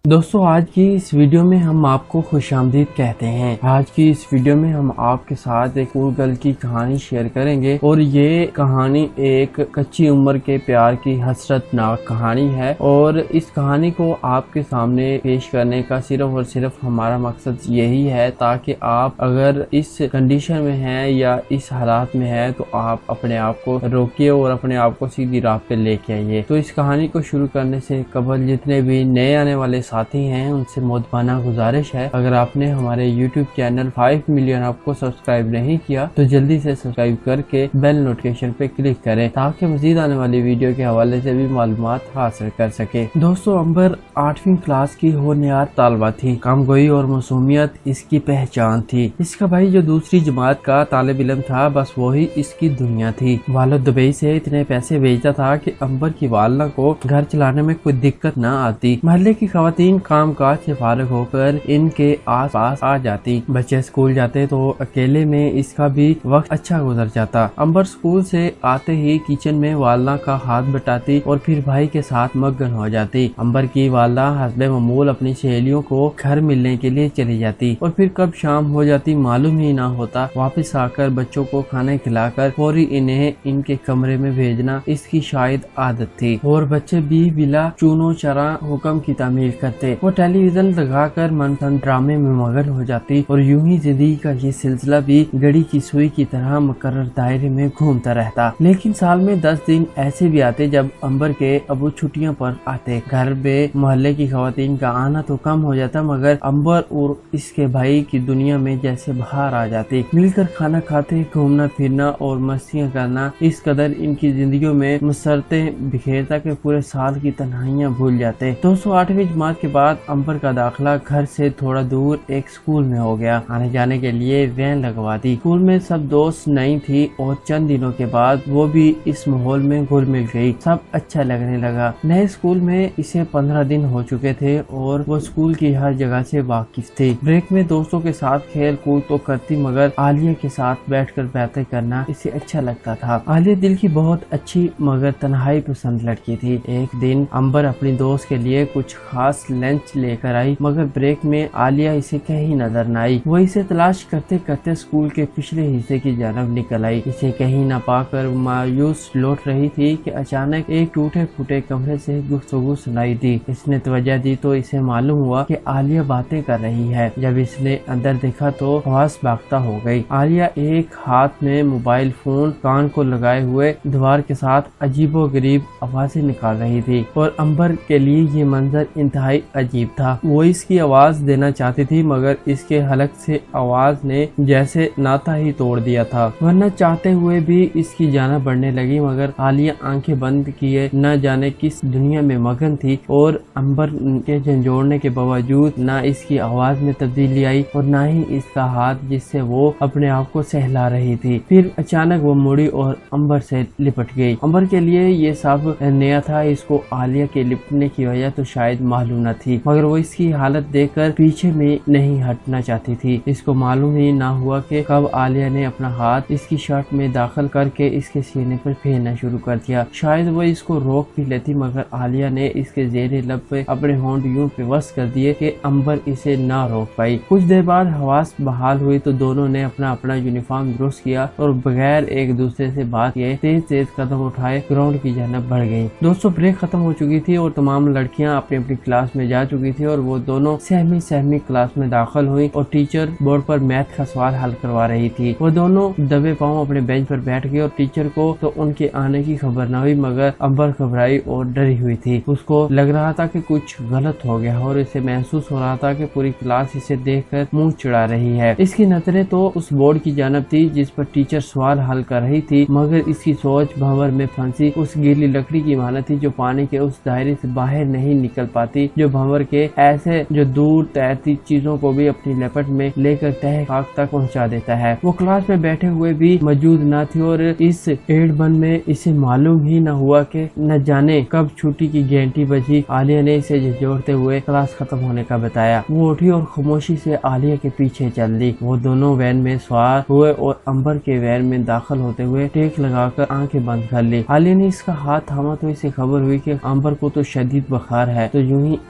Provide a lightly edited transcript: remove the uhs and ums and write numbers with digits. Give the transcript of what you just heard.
دوستو آج کی اس ویڈیو میں ہم آپ کو خوش آمدید کہتے ہیں۔ آج کی اس ویڈیو میں ہم آپ کے ساتھ ایک کول گرل کی کہانی شیئر کریں گے اور یہ کہانی ایک کچی عمر کے پیار کی حسرت ناک کہانی ہے، اور اس کہانی کو آپ کے سامنے پیش کرنے کا صرف اور صرف ہمارا مقصد یہی ہے تاکہ آپ اگر اس کنڈیشن میں ہیں یا اس حالات میں ہیں تو آپ اپنے آپ کو روکیے اور اپنے آپ کو سیدھی راہ پہ لے کے آئیے۔ تو اس کہانی کو شروع کرنے سے قبل جتنے بھی نئے آنے والے ساتھی ہیں ان سے مودبانہ گزارش ہے، اگر آپ نے ہمارے یوٹیوب چینل 5 ملین آپ کو سبسکرائب نہیں کیا تو جلدی سے سبسکرائب کر کے بیل نوٹیفکیشن پہ کلک کریں تاکہ مزید آنے والی ویڈیو کے حوالے سے بھی معلومات حاصل کر سکے۔ دوستو امبر 8ویں کلاس کی ہونہار طالبہ تھی۔ کام گوئی اور معصومیت اس کی پہچان تھی۔ اس کا بھائی جو دوسری جماعت کا طالب علم تھا بس وہی اس کی دنیا تھی۔ والد دبئی سے اتنے پیسے بھیجتا تھا کہ امبر کی والدہ کو گھر چلانے میں کوئی دقت نہ آتی۔ محلے کی خواتین کام کاج سے فارغ ہو کر ان کے آس پاس آ جاتی۔ بچے اسکول جاتے تو اکیلے میں اس کا بھی وقت اچھا گزر جاتا۔ امبر اسکول سے آتے ہی کچن میں والدہ کا ہاتھ بٹاتی اور پھر بھائی کے ساتھ مگن ہو جاتی۔ امبر کی والدہ حسب معمول اپنی سہیلیوں کو گھر ملنے کے لیے چلی جاتی اور پھر کب شام ہو جاتی معلوم ہی نہ ہوتا۔ واپس آ کر بچوں کو کھانا کھلا کر فوری انہیں ان کے کمرے میں بھیجنا اس کی شاید عادت تھی، اور بچے بھی بلا چونو چرا حکم کی تعمیل کرتے۔ وہ ٹیلی ویژن لگا کر من پسند ڈرامے میں مگن ہو جاتی اور یوں ہی زندگی کا یہ سلسلہ بھی گڑی کی سوئی کی طرح مقرر دائرے میں گھومتا رہتا۔ لیکن سال میں 10 دن ایسے بھی آتے جب امبر کے ابو چھٹیاں پر آتے۔ گھر میں محلے کی خواتین کا آنا تو کم ہو جاتا مگر امبر اور اس کے بھائی کی دنیا میں جیسے بہار آ جاتی۔ مل کر کھانا کھاتے، گھومنا پھرنا اور مستیاں کرنا اس قدر ان کی زندگیوں میں مسرتیں بکھیرتا کہ پورے سال کی تنہائیاں بھول جاتے۔ 208ویں جماعت کے بعد امبر کا داخلہ گھر سے تھوڑا دور ایک سکول میں ہو گیا۔ آنے جانے کے لیے وین لگوا دی۔ سکول میں سب دوست نئی تھی اور چند دنوں کے بعد وہ بھی اس ماحول میں گھل مل گئی۔ سب اچھا لگنے لگا۔ نئے سکول میں اسے 15 دن ہو چکے تھے اور وہ سکول کی ہر جگہ سے واقف تھی۔ بریک میں دوستوں کے ساتھ کھیل کود تو کرتی مگر عالیہ کے ساتھ بیٹھ کر باتیں کرنا اسے اچھا لگتا تھا۔ عالیہ دل کی بہت اچھی مگر تنہائی پسند لڑکی تھی۔ ایک دن امبر اپنی دوست کے لیے کچھ خاص لنچ لے کر آئی مگر بریک میں عالیہ اسے کہیں نظر نہ آئی۔ وہ اسے تلاش کرتے کرتے سکول کے پچھلے حصے کی جانب نکل آئی۔ اسے کہیں نہ پا کر مایوس لوٹ رہی تھی کہ اچانک ایک ٹوٹے پھوٹے کمرے سے گفتگو سنائی دی۔ اس نے توجہ دی تو اسے معلوم ہوا کہ عالیہ باتیں کر رہی ہے۔ جب اس نے اندر دیکھا تو حواس باختہ ہو گئی۔ عالیہ ایک ہاتھ میں موبائل فون کان کو لگائے ہوئے دیوار کے ساتھ عجیب و غریب آوازیں نکال رہی تھی، اور امبر کے لیے یہ منظر انتہائی عجیب تھا۔ وہ اس کی آواز دینا چاہتی تھی مگر اس کے حلق سے آواز نے جیسے ناتا ہی توڑ دیا تھا، ورنہ چاہتے ہوئے بھی اس کی جانب بڑھنے لگی مگر عالیہ آنکھیں بند کیے نہ جانے کس دنیا میں مگن تھی، اور امبر کے جھنجھوڑنے کے باوجود نہ اس کی آواز میں تبدیلی آئی اور نہ ہی اس کا ہاتھ جس سے وہ اپنے آپ کو سہلا رہی تھی۔ پھر اچانک وہ مڑی اور امبر سے لپٹ گئی۔ امبر کے لیے یہ سب نیا تھا۔ اس کو عالیہ کے لپٹنے کی وجہ تو شاید معلوم نہ تھی مگر وہ اس کی حالت دیکھ کر پیچھے میں نہیں ہٹنا چاہتی تھی۔ اس کو معلوم ہی نہ ہوا کہ کب عالیہ نے اپنا ہاتھ اس کی شرٹ میں داخل کر کے اس کے سینے پر پھیرنا شروع کر دیا۔ شاید وہ اس کو روک بھی لیتی مگر عالیہ نے اس کے زیر لب پہ اپنے ہونٹ یوں پیوست کر دیے کہ امبر اسے نہ روک پائی۔ کچھ دیر بعد حواس بحال ہوئی تو دونوں نے اپنا اپنا یونیفارم درست کیا اور بغیر ایک دوسرے سے بات کیے تیز تیز قدم اٹھائے گراؤنڈ کی جانب بڑھ گئی۔ دوستوں بریک ختم ہو چکی تھی اور تمام لڑکیاں اپنی اپنی کلاس میں جا چکی تھی اور وہ دونوں سہمی کلاس میں داخل ہوئی اور ٹیچر بورڈ پر میتھ کا سوال حل کروا رہی تھی۔ وہ دونوں دبے پاؤں اپنے بینچ پر بیٹھ گئی اور ٹیچر کو تو ان کے آنے کی خبر نہ ہوئی مگر امبر گھبرائی اور ڈری ہوئی تھی۔ اس کو لگ رہا تھا کہ کچھ غلط ہو گیا اور اسے محسوس ہو رہا تھا کہ پوری کلاس اسے دیکھ کر منہ چڑھا رہی ہے۔ اس کی نظریں تو اس بورڈ کی جانب تھی جس پر ٹیچر سوال حل کر رہی تھی مگر اس کی سوچ بھنور میں پھنسی اس گیلی لکڑی کی مانند تھی جو پانی کے اس دائرے سے باہر نہیں نکل پاتی جو بھنور کے ایسے جو دور تیرتی چیزوں کو بھی اپنی لپٹ میں لے کر تہ خاک تک پہنچا دیتا ہے۔ وہ کلاس میں بیٹھے ہوئے بھی موجود نہ تھی اور اس ایڈ بن میں اسے معلوم ہی نہ ہوا کہ نہ جانے کب چھٹی کی گھنٹی بجی۔ عالیہ نے اسے جھنجھوڑتے ہوئے کلاس ختم ہونے کا بتایا۔ وہ اٹھی اور خاموشی سے عالیہ کے پیچھے چل دی۔ وہ دونوں وین میں سوار ہوئے اور امبر کے وین میں داخل ہوتے ہوئے ٹیک لگا کر آنکھیں بند کر لی۔ عالیہ نے اس کا ہاتھ تھاما تو اسے خبر ہوئی کہ امبر کو تو شدید بخار ہے، تو یوں ہی